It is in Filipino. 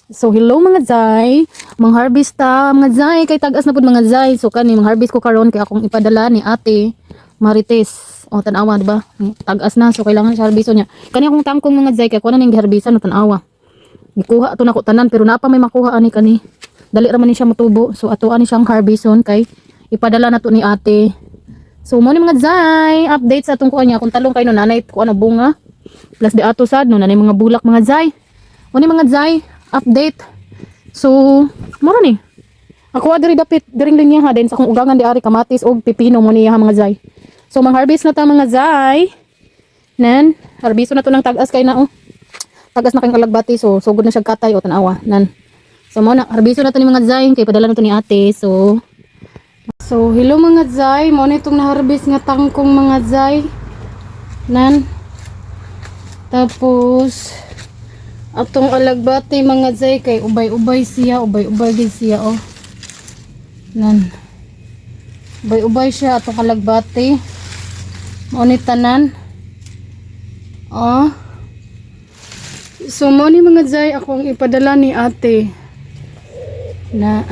So hello mga zay, mang-harvest ta mga zay kay tagas na pud mga zay. So kani mang-harvest ko karon kay akong ipadala ni Ate Marites. O tan-awa di ba? Tagas na so kailangan siya harbiso niya. Kani akong tangkong mga zay kay kuno ning giharbisan no tan-awa. Gikuha to nako tanan pero napa may makuha ani kani. Dali ra man ni siya motubo. So ato ani siyang harbison kay ipadala na to ni Ate. So mo ni mga zay, update sa atong kuha niya kung talong kay no nanay ko ano bunga. Plus di ato sad no nanay mga bulak mga zay. Mo ni mga zay update. So, moro ni. Ako diri dapit diring linya ha din sa akong ugangan di ari kamatis og pipino mo niya mga zay. So mang-harvest na ta mga zay. Nan, harbiso na to ng tagas kay na oh. Tagas na kay kalagbati so sugod na siya katay o tan-awa nan. So mo na harbiso na to ni mga zay kay padala na to ni Ate. So hello mga zay, mo na itong na-harvest nga tangkong mga zay. Nan. Tapos atong alagbati mga zay kay ubay-ubay gid siya oh. Nan. Ubay-ubay siya atong alagbati. Mo ni tanan. Oh. So mo ni mga zay akong ipadala ni Ate na